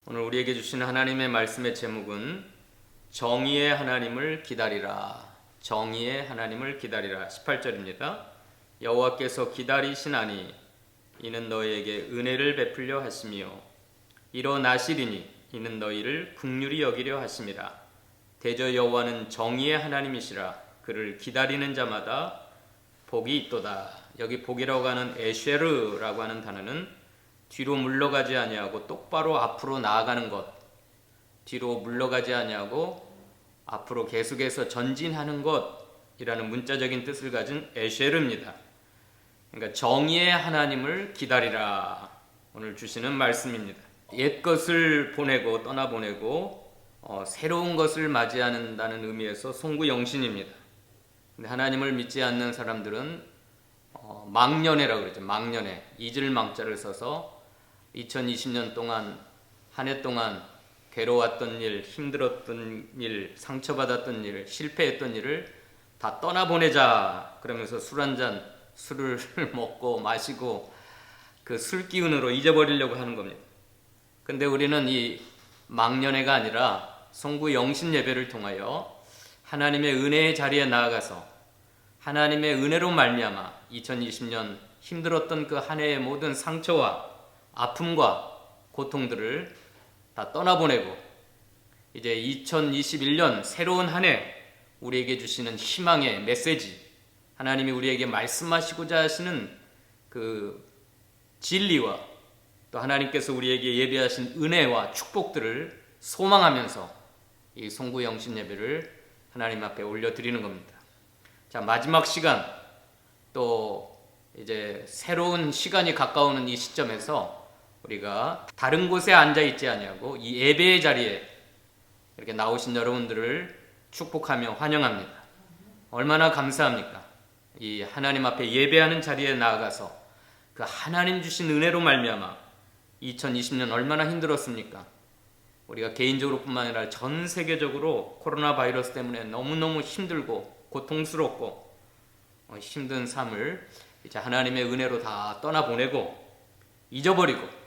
오늘 우리에게 주신 하나님의 말씀의 제목은 정의의 하나님을 기다리라. 정의의 하나님을 기다리라. 18절입니다. 여호와께서 기다리시나니 이는 너희에게 은혜를 베풀려 하시며 일어나시리니 이는 너희를 긍휼히 여기려 하심이라. 대저 여호와는 정의의 하나님이시라. 그를 기다리는 자마다 복이 있도다. 여기 복이라고 하는 에쉐르라고 하는 단어는 뒤로 물러가지 아니하고 똑바로 앞으로 나아가는 것, 뒤로 물러가지 아니하고 앞으로 계속해서 전진하는 것이라는 문자적인 뜻을 가진 에쉐르입니다. 그러니까 정의의 하나님을 기다리라. 오늘 주시는 말씀입니다. 옛 것을 보내고 떠나보내고 새로운 것을 맞이한다는 의미에서 송구영신입니다. 근데 하나님을 믿지 않는 사람들은 망년회라고 그러죠. 망년회. 잊을 망자를 써서 2020년 동안 한 해 동안 괴로웠던 일, 힘들었던 일, 상처받았던 일, 실패했던 일을 다 떠나보내자 그러면서 술 한 잔, 술을 먹고 마시고 그 술 기운으로 잊어버리려고 하는 겁니다. 근데 우리는 이 망년회가 아니라 송구 영신 예배를 통하여 하나님의 은혜의 자리에 나아가서 하나님의 은혜로 말미암아 2020년 힘들었던 그 한 해의 모든 상처와 아픔과 고통들을 다 떠나보내고 이제 2021년 새로운 한 해 우리에게 주시는 희망의 메시지, 하나님이 우리에게 말씀하시고자 하시는 그 진리와 또 하나님께서 우리에게 예비하신 은혜와 축복들을 소망하면서 이 송구 영신 예배를 하나님 앞에 올려드리는 겁니다. 자, 마지막 시간, 또 이제 새로운 시간이 가까우는 이 시점에서 우리가 다른 곳에 앉아 있지 아니하고 이 예배의 자리에 이렇게 나오신 여러분들을 축복하며 환영합니다. 얼마나 감사합니까? 이 하나님 앞에 예배하는 자리에 나아가서 그 하나님 주신 은혜로 말미암아 2020년 얼마나 힘들었습니까? 우리가 개인적으로 뿐만 아니라 전 세계적으로 코로나 바이러스 때문에 너무너무 힘들고 고통스럽고 힘든 삶을 이제 하나님의 은혜로 다 떠나보내고 잊어버리고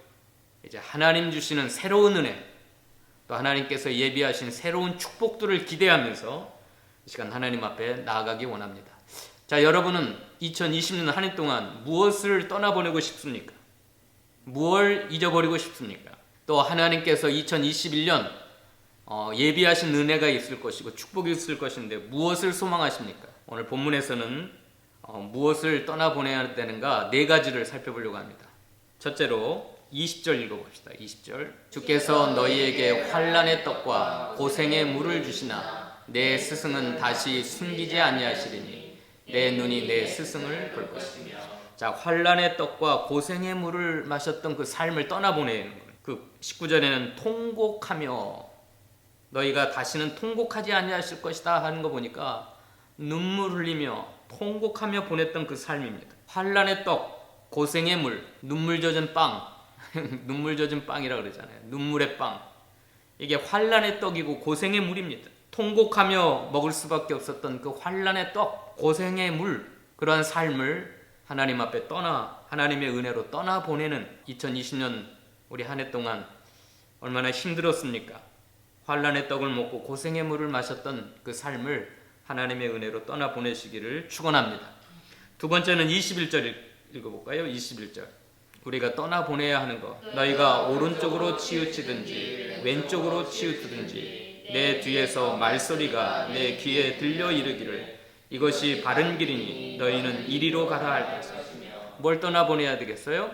이제 하나님 주시는 새로운 은혜, 또 하나님께서 예비하신 새로운 축복들을 기대하면서 이 시간 하나님 앞에 나아가기 원합니다. 자, 여러분은 2020년 한 해 동안 무엇을 떠나보내고 싶습니까? 무엇을 잊어버리고 싶습니까? 또 하나님께서 2021년 예비하신 은혜가 있을 것이고 축복이 있을 것인데 무엇을 소망하십니까? 오늘 본문에서는 무엇을 떠나보내야 되는가 네 가지를 살펴보려고 합니다. 첫째로 20절 읽어봅시다. 20절. 주께서 너희에게 환난의 떡과 고생의 물을 주시나 내 스승은 다시 숨기지 아니하시리니 내 눈이 내 스승을 볼 것이며. 자, 환난의 떡과 고생의 물을 마셨던 그 삶을 떠나보내는 거예요. 그 19절에는 통곡하며 너희가 다시는 통곡하지 아니하실 것이다 하는 거 보니까 눈물 흘리며 통곡하며 보냈던 그 삶입니다. 환난의 떡, 고생의 물, 눈물 젖은 빵, 눈물 젖은 빵이라고 그러잖아요. 눈물의 빵. 이게 환난의 떡이고 고생의 물입니다. 통곡하며 먹을 수밖에 없었던 그 환난의 떡, 고생의 물, 그러한 삶을 하나님 앞에 하나님의 은혜로 떠나보내는 2020년 우리 한 해 동안 얼마나 힘들었습니까? 환난의 떡을 먹고 고생의 물을 마셨던 그 삶을 하나님의 은혜로 떠나보내시기를 축원합니다. 두 번째는 21절 읽어볼까요? 21절. 우리가 떠나보내야 하는 것. 너희가 오른쪽으로 치우치든지 왼쪽으로 치우치든지 내 뒤에서 말소리가 내 귀에 들려 이르기를 이것이 바른 길이니 너희는 이리로 가라 할 것이다. 뭘 떠나보내야 되겠어요?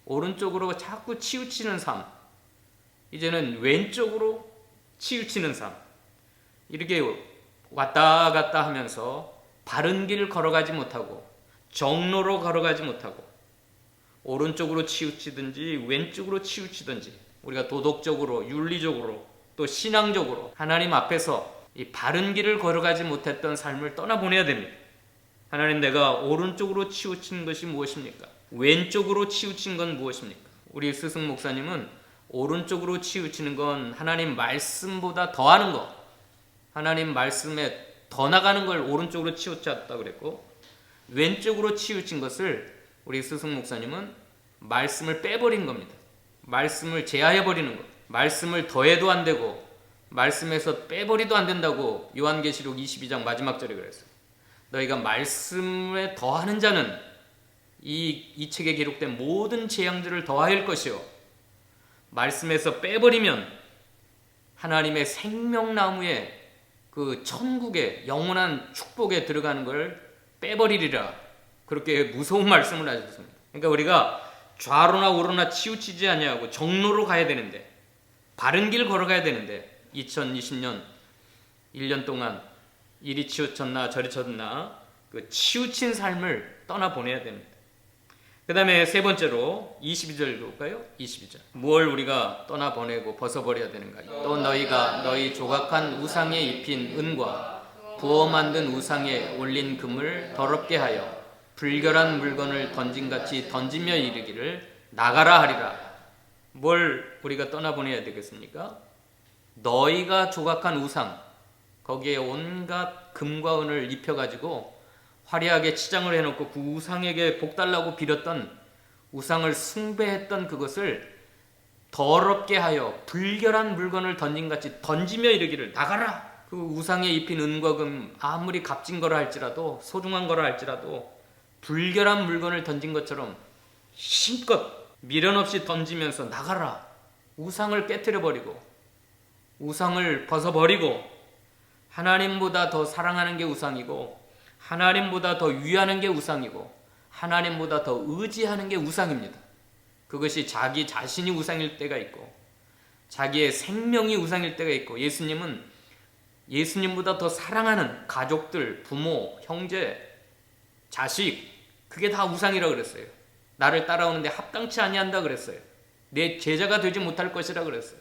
오른쪽으로 자꾸 치우치는 삶. 이제는 왼쪽으로 치우치는 삶. 이렇게 왔다 갔다 하면서 바른 길을 걸어가지 못하고 정로로 걸어가지 못하고 오른쪽으로 치우치든지 왼쪽으로 치우치든지 우리가 도덕적으로 윤리적으로 또 신앙적으로 하나님 앞에서 이 바른 길을 걸어가지 못했던 삶을 떠나보내야 됩니다. 하나님, 내가 오른쪽으로 치우친 것이 무엇입니까? 왼쪽으로 치우친 건 무엇입니까? 우리 스승 목사님은 오른쪽으로 치우치는 건 하나님 말씀보다 더하는 것, 하나님 말씀에 더 나가는 걸 오른쪽으로 치우쳤다고 그랬고, 왼쪽으로 치우친 것을 우리 스승 목사님은 말씀을 빼버린 겁니다. 말씀을 제하해버리는 것. 말씀을 더해도 안 되고 말씀에서 빼버리도 안 된다고 요한계시록 22장 마지막 절에 그랬어요. 너희가 말씀에 더하는 자는 이 책에 기록된 모든 재앙들을 더하일 것이요, 말씀에서 빼버리면 하나님의 생명나무에 그 천국의 영원한 축복에 들어가는 걸 빼버리리라. 그렇게 무서운 말씀을 하셨습니다. 그러니까 우리가 좌로나 우로나 치우치지 아니하고 정로로 가야 되는데, 바른 길 걸어가야 되는데, 2020년 1년 동안 이리 치우쳤나 저리 쳤나 그 치우친 삶을 떠나보내야 됩니다. 그 다음에 세 번째로 22절 볼까요? 22절. 무엇을 우리가 떠나보내고 벗어버려야 되는가? 또 너희가 너희 조각한 우상에 입힌 은과 부어 만든 우상에 올린 금을 더럽게 하여 불결한 물건을 던진같이 던지며 이르기를 나가라 하리라. 뭘 우리가 떠나보내야 되겠습니까? 너희가 조각한 우상, 거기에 온갖 금과 은을 입혀가지고 화려하게 치장을 해놓고 그 우상에게 복달라고 빌었던, 우상을 숭배했던 그것을 더럽게 하여 불결한 물건을 던진같이 던지며 이르기를 나가라. 그 우상에 입힌 은과 금 아무리 값진 거라 할지라도, 소중한 거라 할지라도 불결한 물건을 던진 것처럼 힘껏 미련 없이 던지면서 나가라. 우상을 깨트려버리고 우상을 벗어버리고 하나님보다 더 사랑하는 게 우상이고 하나님보다 더 위하는 게 우상이고 하나님보다 더 의지하는 게 우상입니다. 그것이 자기 자신이 우상일 때가 있고 자기의 생명이 우상일 때가 있고, 예수님은 예수님보다 더 사랑하는 가족들, 부모, 형제, 자식, 그게 다 우상이라고 그랬어요. 나를 따라오는데 합당치 아니한다 그랬어요. 내 제자가 되지 못할 것이라 그랬어요.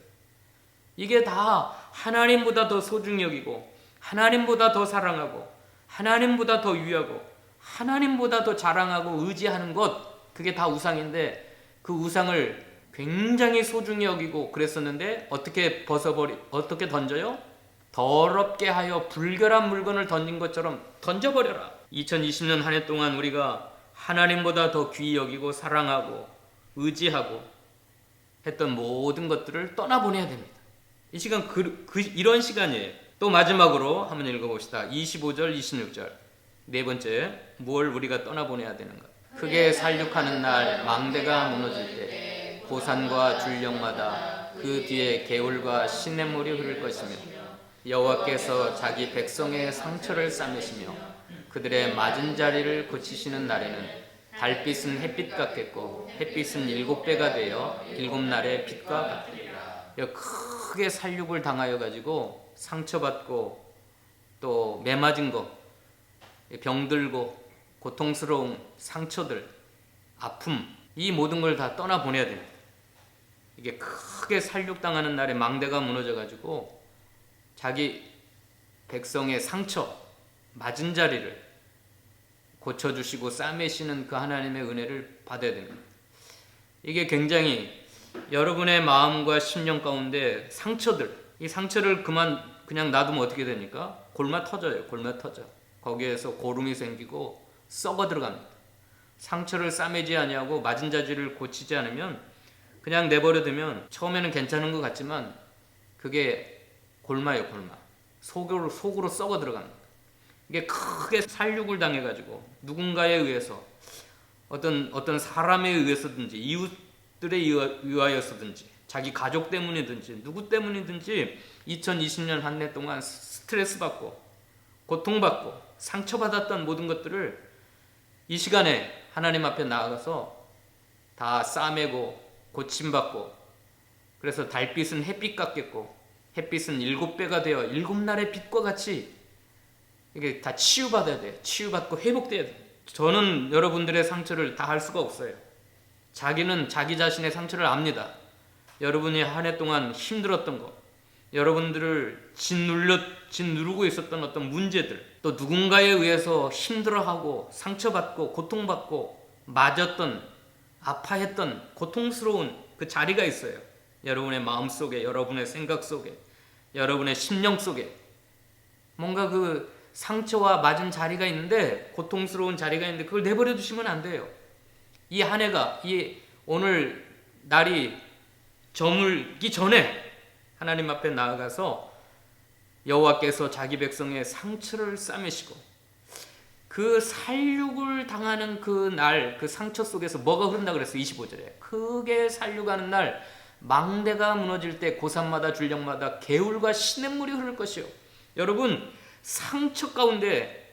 이게 다 하나님보다 더 소중히 여기고 하나님보다 더 사랑하고 하나님보다 더 위하고 하나님보다 더 자랑하고 의지하는 것, 그게 다 우상인데, 그 우상을 굉장히 소중히 여기고 그랬었는데 어떻게 어떻게 던져요? 더럽게 하여 불결한 물건을 던진 것처럼 던져버려라. 2020년 한 해 동안 우리가 하나님보다 더 귀히 여기고 사랑하고 의지하고 했던 모든 것들을 떠나보내야 됩니다. 이 시간 이런 시간이에요. 또 마지막으로 한번 읽어봅시다. 25절 26절. 네 번째, 무엇을 우리가 떠나보내야 되는가? 크게 살육하는 날 망대가 무너질 때 고산과 줄령마다 그 뒤에 개울과 시냇물이 흐를 것이며 여호와께서 자기 백성의 상처를 싸매시며 그들의 맞은 자리를 고치시는 날에는 달빛은 햇빛 같겠고 햇빛은 7배가 되어 7날의 빛과 같으리라. 크게 살육을 당하여 가지고 상처받고 또 매맞은 거, 병들고 고통스러운 상처들, 아픔, 이 모든 걸 다 떠나보내야 됩니다. 이게 크게 살육당하는 날에 망대가 무너져가지고 자기 백성의 상처, 맞은 자리를 고쳐주시고 싸매시는 그 하나님의 은혜를 받아야 됩니다. 이게 굉장히 여러분의 마음과 심령 가운데 상처들, 이 상처를 그냥 놔두면 어떻게 됩니까? 골마 터져요. 골마 터져. 거기에서 고름이 생기고 썩어 들어갑니다. 상처를 싸매지 아니하고 맞은 자질을 고치지 않으면, 그냥 내버려 두면 처음에는 괜찮은 것 같지만 그게 골마예요. 골마. 속으로 썩어 들어갑니다. 이게 크게 살육을 당해가지고 누군가에 의해서, 어떤 사람에 의해서든지 이웃들에 의하여서든지 자기 가족 때문이든지 누구 때문이든지 2020년 한 해 동안 스트레스 받고 고통받고 상처받았던 모든 것들을 이 시간에 하나님 앞에 나아가서 다 싸매고 고침받고, 그래서 달빛은 햇빛 같겠고 햇빛은 7배가 되어 7날의 빛과 같이 이게 다 치유받아야 돼요. 치유받고 회복돼야 돼요. 저는 여러분들의 상처를 다 할 수가 없어요. 자기는 자기 자신의 상처를 압니다. 여러분이 한 해 동안 힘들었던 거, 여러분들을 짓누르고 있었던 어떤 문제들, 또 누군가에 의해서 힘들어하고 상처받고 고통받고 맞았던, 아파했던 고통스러운 그 자리가 있어요. 여러분의 마음속에, 여러분의 생각 속에, 여러분의 심령 속에 뭔가 그 상처와 맞은 자리가 있는데, 고통스러운 자리가 있는데 그걸 내버려 두시면 안 돼요. 이 한 해가, 오늘 날이 저물기 전에 하나님 앞에 나아가서 여호와께서 자기 백성의 상처를 싸매시고 그 살육을 당하는 그 날, 그 상처 속에서 뭐가 흐른다 그랬어요? 25절에 크게 살육하는 날 망대가 무너질 때 고산마다 줄령마다 개울과 시냇물이 흐를 것이요. 여러분 상처 가운데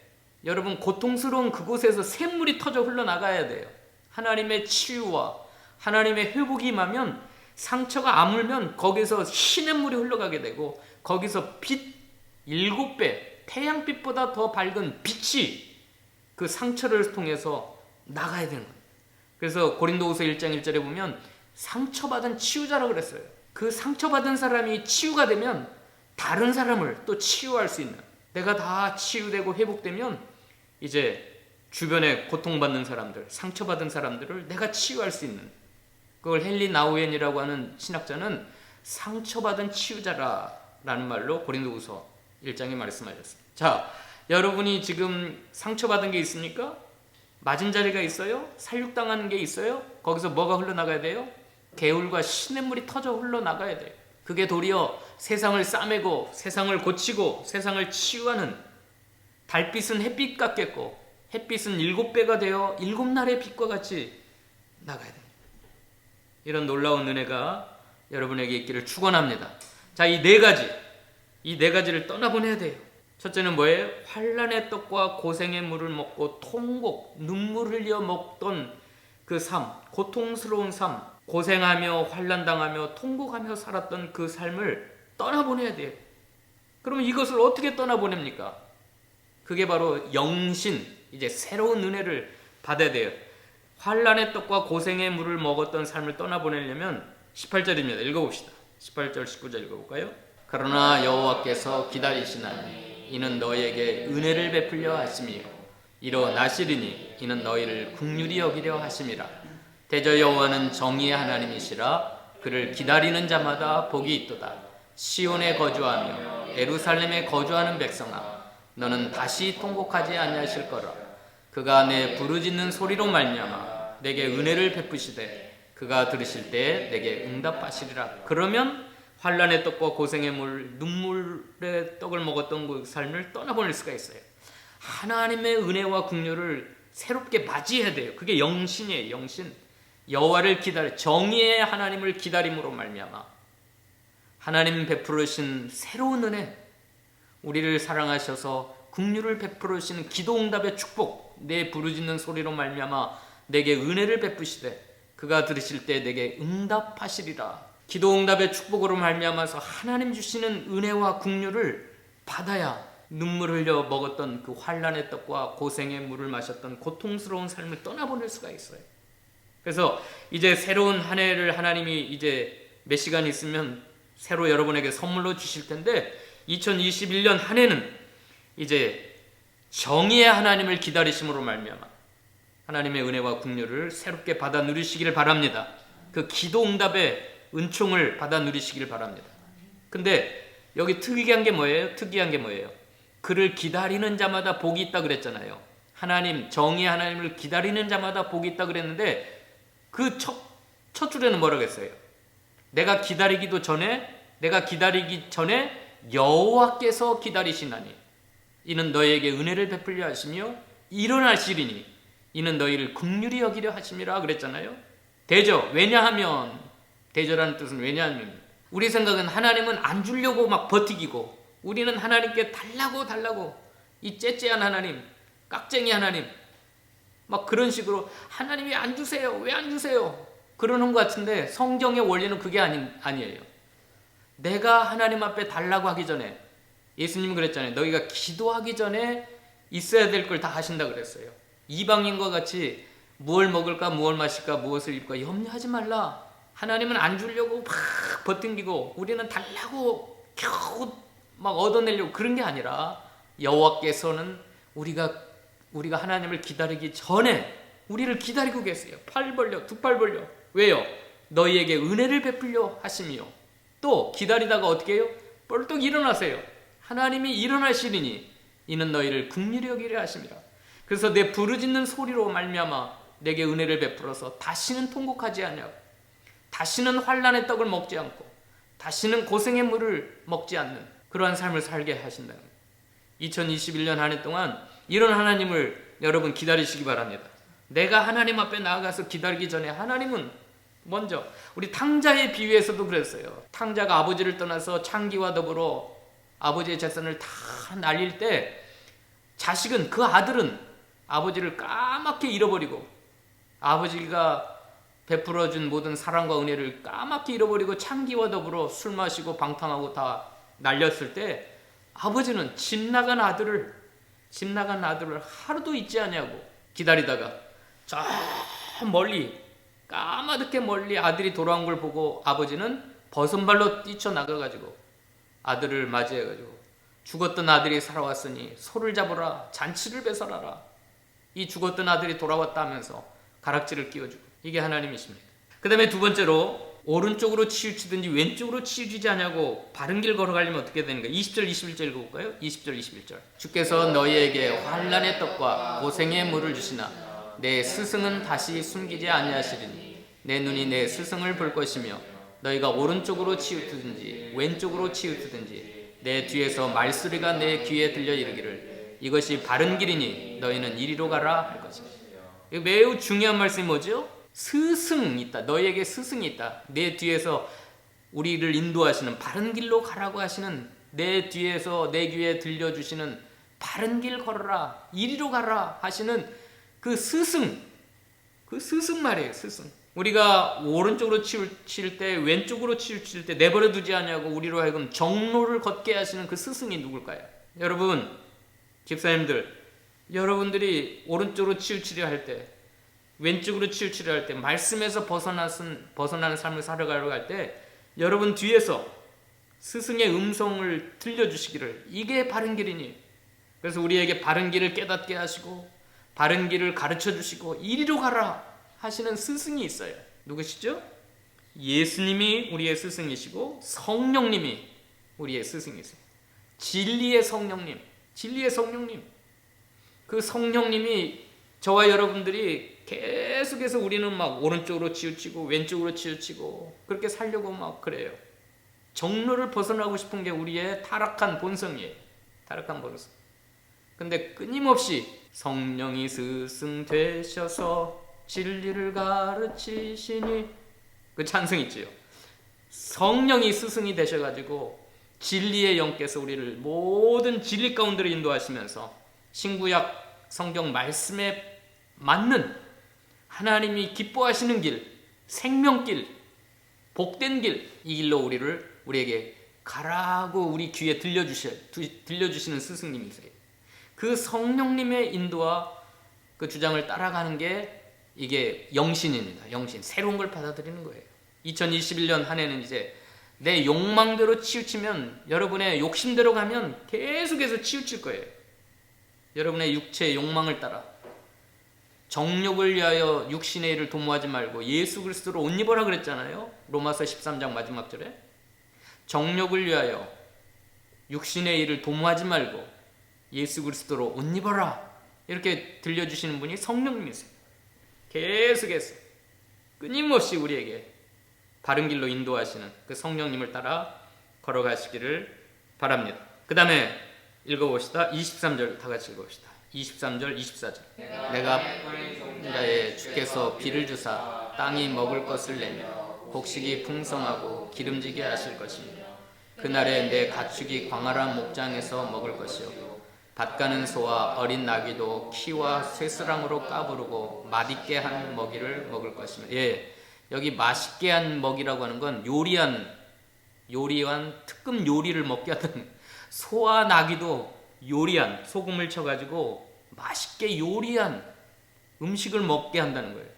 여러분 고통스러운 그곳에서 샘물이 터져 흘러나가야 돼요. 하나님의 치유와 하나님의 회복이 임하면 상처가 아물면 거기서 시냇물이 흘러가게 되고 거기서 빛 7배 태양빛보다 더 밝은 빛이 그 상처를 통해서 나가야 되는 거예요. 그래서 고린도후서 1장 1절에 보면 상처받은 치유자라고 그랬어요. 그 상처받은 사람이 치유가 되면 다른 사람을 또 치유할 수 있는, 내가 다 치유되고 회복되면 이제 주변에 고통받는 사람들, 상처받은 사람들을 내가 치유할 수 있는, 그걸 헨리 나우엔이라고 하는 신학자는 상처받은 치유자라는 말로 고린도후서 1장에 말씀하셨습니다. 자, 여러분이 지금 상처받은 게 있습니까? 맞은 자리가 있어요? 살육당하는 게 있어요? 거기서 뭐가 흘러나가야 돼요? 개울과 시냇물이 터져 흘러나가야 돼요. 그게 도리어 세상을 싸매고 세상을 고치고 세상을 치유하는, 달빛은 햇빛 같겠고 햇빛은 7배가 되어 7날의 빛과 같이 나가야 됩니다. 이런 놀라운 은혜가 여러분에게 있기를 축원합니다. 자, 이 네 가지를 떠나보내야 돼요. 첫째는 뭐예요? 환난의 떡과 고생의 물을 먹고 통곡, 눈물 흘려 먹던 그 삶, 고통스러운 삶, 고생하며 환난당하며 통곡하며 살았던 그 삶을 떠나보내야 돼요. 그러면 이것을 어떻게 떠나보냅니까? 그게 바로 영신, 이제 새로운 은혜를 받아야 돼요. 환난의 떡과 고생의 물을 먹었던 삶을 떠나보내려면 18절입니다. 읽어봅시다. 18절 19절 읽어볼까요? 그러나 여호와께서 기다리시나니 이는 너희에게 은혜를 베풀려 하심이요 이로 나시리니 이는 너희를 긍휼히 여기려 하심이라. 대저 여호와는 정의의 하나님이시라. 그를 기다리는 자마다 복이 있도다. 시온에 거주하며 예루살렘에 거주하는 백성아, 너는 다시 통곡하지 아니하실 거라. 그가 내 부르짖는 소리로 말미암아 내게 은혜를 베푸시되 그가 들으실 때 내게 응답하시리라. 그러면 환난의 떡과 고생의 물, 눈물의 떡을 먹었던 그 삶을 떠나보낼 수가 있어요. 하나님의 은혜와 긍휼을 새롭게 맞이해야 돼요. 그게 영신이에요. 영신. 여호와를 기다려, 정의의 하나님을 기다림으로 말미암아 하나님 베풀으신 새로운 은혜, 우리를 사랑하셔서 긍휼을 베풀으시는 기도응답의 축복, 내 부르짖는 소리로 말미암아 내게 은혜를 베푸시되 그가 들으실 때 내게 응답하시리라. 기도응답의 축복으로 말미암아서 하나님 주시는 은혜와 긍휼을 받아야 눈물 흘려 먹었던 그 환난의 떡과 고생의 물을 마셨던 고통스러운 삶을 떠나보낼 수가 있어요. 그래서 이제 새로운 한 해를 하나님이 이제 몇 시간 있으면 새로 여러분에게 선물로 주실 텐데 2021년 한 해는 이제 정의의 하나님을 기다리심으로 말미암아 하나님의 은혜와 긍휼을 새롭게 받아 누리시기를 바랍니다. 그 기도응답의 은총을 받아 누리시기를 바랍니다. 근데 여기 특이한 게 뭐예요? 그를 기다리는 자마다 복이 있다 그랬잖아요. 하나님, 정의의 하나님을 기다리는 자마다 복이 있다 그랬는데 그 첫 줄에는 뭐라고 했어요? 내가 기다리기 전에 여호와께서 기다리시나니 이는 너희에게 은혜를 베풀려 하시며 일어나시리니 이는 너희를 긍휼히 여기려 하심이라 그랬잖아요. 대저, 왜냐하면, 대저라는 뜻은 왜냐하면, 우리 생각은 하나님은 안 주려고 막 버티기고 우리는 하나님께 달라고 이 째째한 하나님, 깍쟁이 하나님, 막 그런 식으로 하나님이 안 주세요, 왜 안 주세요 그러는 것 같은데 성경의 원리는 그게 아니에요. 내가 하나님 앞에 달라고 하기 전에, 예수님은 그랬잖아요. 너희가 기도하기 전에 있어야 될 걸 다 하신다 그랬어요. 이방인과 같이 무엇을 먹을까, 무엇을 마실까, 무엇을 입을까 염려하지 말라. 하나님은 안 주려고 막 버팅기고 우리는 달라고 겨우 막 얻어내려고 그런 게 아니라 여호와께서는 우리가 하나님을 기다리기 전에 우리를 기다리고 계세요. 팔 벌려, 두 팔 벌려. 왜요? 너희에게 은혜를 베풀려 하심이요. 또 기다리다가 어떻게 해요? 벌떡 일어나세요. 하나님이 일어나시리니 이는 너희를 긍휼히 여기려 하심이라. 그래서 내 부르짖는 소리로 말미암아 내게 은혜를 베풀어서 다시는 통곡하지 아니하고 다시는 환난의 떡을 먹지 않고 다시는 고생의 물을 먹지 않는 그러한 삶을 살게 하신다는 거예요. 2021년 한 해 동안 이런 하나님을 여러분 기다리시기 바랍니다. 내가 하나님 앞에 나아가서 기다리기 전에 하나님은 먼저, 우리 탕자의 비유에서도 그랬어요. 탕자가 아버지를 떠나서 창기와 더불어 아버지의 재산을 다 날릴 때 자식은, 그 아들은 아버지를 까맣게 잃어버리고 아버지가 베풀어준 모든 사랑과 은혜를 까맣게 잃어버리고 창기와 더불어 술 마시고 방탕하고 다 날렸을 때 아버지는 집 나간 아들을 하루도 잊지 않냐고 기다리다가 저 멀리, 까마득히 멀리 아들이 돌아온 걸 보고 아버지는 버선발로 뛰쳐나가가지고 아들을 맞이해가지고 죽었던 아들이 살아왔으니 소를 잡으라, 잔치를 배설하라. 이 죽었던 아들이 돌아왔다 하면서 가락지를 끼워주고, 이게 하나님이십니다. 그 다음에 두 번째로 오른쪽으로 치우치든지 왼쪽으로 치우치지 않냐고 바른 길 걸어가려면 어떻게 되는가? 20절 21절 읽어볼까요? 20절 21절. 주께서 너희에게 환난의 떡과 고생의 물을 주시나 내 스승은 다시 숨기지 아니하시리니 내 눈이 내 스승을 볼 것이며 너희가 오른쪽으로 치우치든지 왼쪽으로 치우치든지 내 뒤에서 말소리가 내 귀에 들려 이르기를 이것이 바른 길이니 너희는 이리로 가라 할 것이다. 이거 매우 중요한 말씀이 뭐죠? 스승이 있다. 너희에게 스승이 있다. 내 뒤에서 우리를 인도하시는, 바른 길로 가라고 하시는, 내 뒤에서 내 귀에 들려주시는 바른 길 걸어라, 이리로 가라 하시는 그 스승 말이에요. 스승. 우리가 오른쪽으로 치우칠 때, 왼쪽으로 치우칠 때 내버려 두지 않냐고 우리로 하여금 정로를 걷게 하시는 그 스승이 누굴까요? 여러분, 집사님들, 여러분들이 오른쪽으로 치우치려 할 때, 왼쪽으로 치우치려 할 때, 말씀에서 벗어나는 삶을 살아가려고 할 때 여러분 뒤에서 스승의 음성을 들려주시기를 이게 바른 길이니, 그래서 우리에게 바른 길을 깨닫게 하시고 바른 길을 가르쳐 주시고 이리로 가라 하시는 스승이 있어요. 누구시죠? 예수님이 우리의 스승이시고 성령님이 우리의 스승이세요. 진리의 성령님. 그 성령님이 저와 여러분들이 계속해서 우리는 막 오른쪽으로 치우치고 왼쪽으로 치우치고 그렇게 살려고 막 그래요. 정로를 벗어나고 싶은 게 우리의 타락한 본성이에요. 타락한 본성. 근데 끊임없이 성령이 스승 되셔서 진리를 가르치시니, 그 찬송 있지요. 성령이 스승이 되셔가지고 진리의 영께서 우리를 모든 진리 가운데로 인도하시면서 신구약 성경 말씀에 맞는 하나님이 기뻐하시는 길, 생명길, 복된 길, 이 길로 우리에게 가라고 우리 귀에 들려주시는 스승님이세요. 그 성령님의 인도와 그 주장을 따라가는 게 이게 영신입니다. 영신. 새로운 걸 받아들이는 거예요. 2021년 한 해는 이제 내 욕망대로 치우치면, 여러분의 욕심대로 가면 계속해서 치우칠 거예요. 여러분의 육체의 욕망을 따라 정욕을 위하여 육신의 일을 도모하지 말고 예수 그리스도로 옷 입어라 그랬잖아요. 로마서 13장 마지막 절에. 정욕을 위하여 육신의 일을 도모하지 말고 예수 그리스도로 옷 입어라, 이렇게 들려주시는 분이 성령님이세요. 계속해서 끊임없이 우리에게 바른 길로 인도하시는 그 성령님을 따라 걸어가시기를 바랍니다. 그 다음에 읽어봅시다. 23절 다 같이 읽어봅시다. 23절 24절. 내가 자의 주께서 비를 주사 땅이 먹을 것을 내며 곡식이 풍성하고 기름지게 하실 것이며 그날에 내 가축이 광활한 목장에서 먹을 것이요 밭 가는 소와 어린 나귀도 키와 쇠스랑으로 까부르고 맛있게 한 먹이를 먹을 것이며. 예, 여기 맛있게 한 먹이라고 하는 건 요리한 특급 요리를 먹게 하던, 소와 나귀도 요리한, 소금을 쳐가지고 맛있게 요리한 음식을 먹게 한다는 거예요.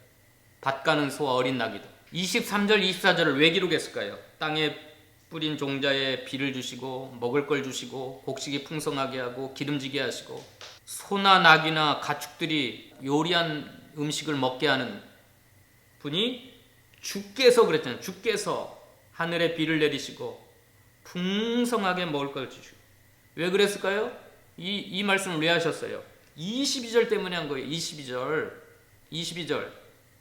밭 가는 소와 어린 나귀도. 23절 24절을 왜 기록했을까요? 땅에 뿌린 종자에 비를 주시고 먹을 걸 주시고 곡식이 풍성하게 하고 기름지게 하시고 소나 나귀나 가축들이 요리한 음식을 먹게 하는 분이 주께서 그랬잖아요. 주께서 하늘에 비를 내리시고 풍성하게 먹을 걸 주시고. 왜 그랬을까요? 이 말씀을 왜 하셨어요? 22절 때문에 한 거예요. 22절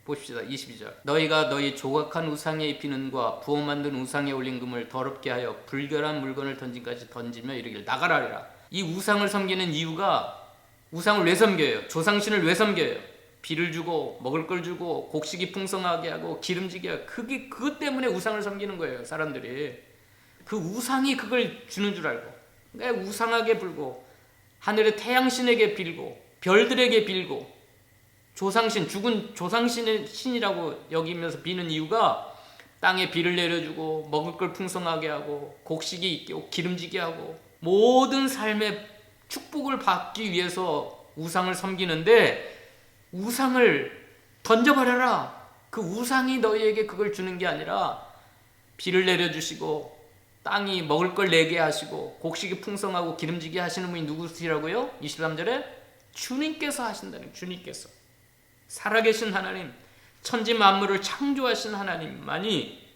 보십시다. 22절. 너희가 너희 조각한 우상의 비는과 부어 만든 우상에 올린 금을 더럽게 하여 불결한 물건을 던진까지 던지며 이르기를 나가라리라. 이 우상을 섬기는 이유가, 우상을 왜 섬겨요? 조상신을 왜 섬겨요? 비를 주고 먹을 걸 주고 곡식이 풍성하게 하고 기름지게 하고, 그것 때문에 우상을 섬기는 거예요. 사람들이 그 우상이 그걸 주는 줄 알고 우상하게 불고 하늘의 태양신에게 빌고 별들에게 빌고 조상신, 죽은 조상신의 신이라고 여기면서 비는 이유가 땅에 비를 내려주고 먹을 걸 풍성하게 하고 곡식이 있게 기름지게 하고 모든 삶의 축복을 받기 위해서 우상을 섬기는데, 우상을 던져버려라. 그 우상이 너희에게 그걸 주는 게 아니라 비를 내려주시고 땅이 먹을 걸 내게 하시고 곡식이 풍성하고 기름지게 하시는 분이 누구시라고요? 23절에 주님께서 하신다는, 주님께서 살아계신 하나님, 천지 만물을 창조하신 하나님만이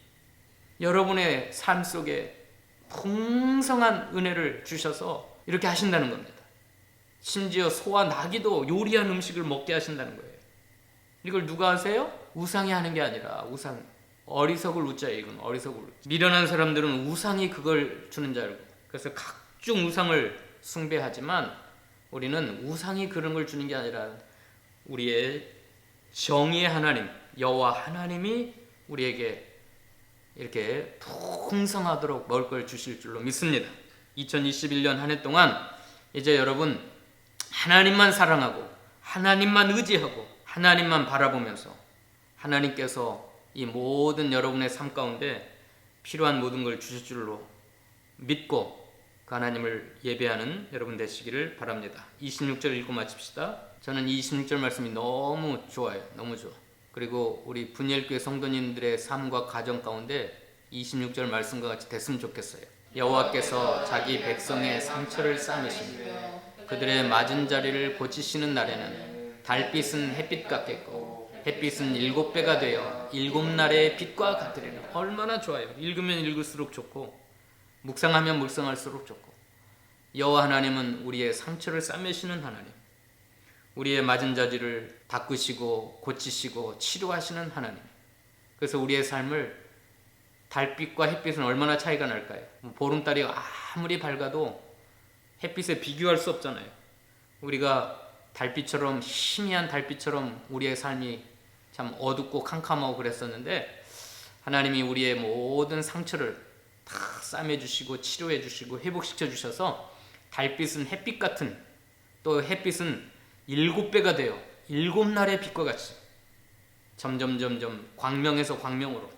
여러분의 삶 속에 풍성한 은혜를 주셔서 이렇게 하신다는 겁니다. 심지어 소와 나귀도 요리한 음식을 먹게 하신다는 거예요. 이걸 누가 하세요? 우상이 하는 게 아니라, 우상, 어리석을 우자에 이건 어리석을 우자. 미련한 사람들은 우상이 그걸 주는 줄 알고 그래서 각종 우상을 숭배하지만, 우리는 우상이 그런 걸 주는 게 아니라 우리의 정의의 하나님, 여호와 하나님이 우리에게 이렇게 풍성하도록 먹을 걸 주실 줄로 믿습니다. 2021년 한 해 동안 이제 여러분 하나님만 사랑하고 하나님만 의지하고 하나님만 바라보면서 하나님께서 이 모든 여러분의 삶 가운데 필요한 모든 걸 주실 줄로 믿고 그 하나님을 예배하는 여러분 되시기를 바랍니다. 26절 읽고 마칩시다. 저는 26절 말씀이 너무 좋아요. 너무 좋아. 그리고 우리 분열교회 성도님들의 삶과 가정 가운데 26절 말씀과 같이 됐으면 좋겠어요. 여호와께서 자기 백성의 상처를 싸매시며 그들의 맞은 자리를 고치시는 날에는 달빛은 햇빛 같겠고 햇빛은 7배가 되어 7날의 빛과 같으리라. 얼마나 좋아요. 읽으면 읽을수록 좋고 묵상하면 묵상할수록 좋고, 여호와 하나님은 우리의 상처를 싸매시는 하나님, 우리의 맞은 자리를 닦으시고 고치시고 치료하시는 하나님. 그래서 우리의 삶을, 달빛과 햇빛은 얼마나 차이가 날까요? 보름달이 아무리 밝아도 햇빛에 비교할 수 없잖아요. 우리가 달빛처럼, 희미한 달빛처럼 우리의 삶이 참 어둡고 캄캄하고 그랬었는데, 하나님이 우리의 모든 상처를 다 싸매주시고 치료해주시고 회복시켜주셔서 달빛은 햇빛 같은, 또 햇빛은 7배가 되어 7날의 빛과 같이 점점 광명에서 광명으로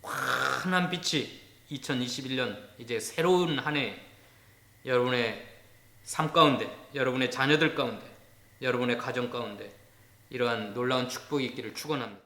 환한 빛이 2021년 이제 새로운 한 해 여러분의 삶 가운데, 여러분의 자녀들 가운데, 여러분의 가정 가운데 이러한 놀라운 축복이 있기를 축원합니다.